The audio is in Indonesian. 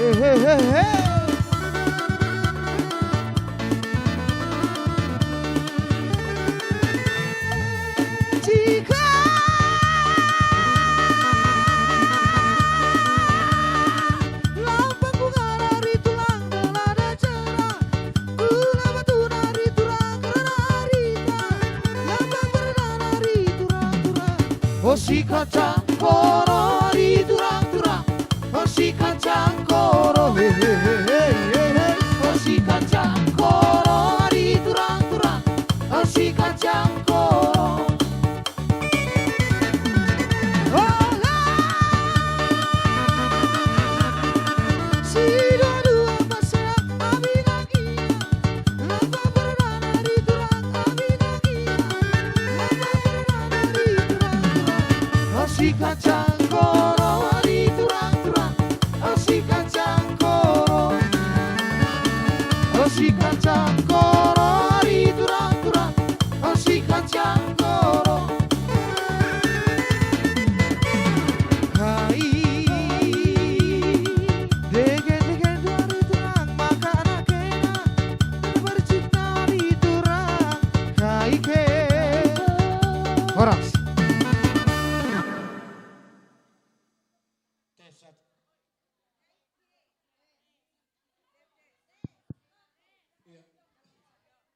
Jika lambang bunga dari tulang belada cerah, gula batu dari tulang karena harita, lambang berada dari turang-turang. Oh si kaca, oh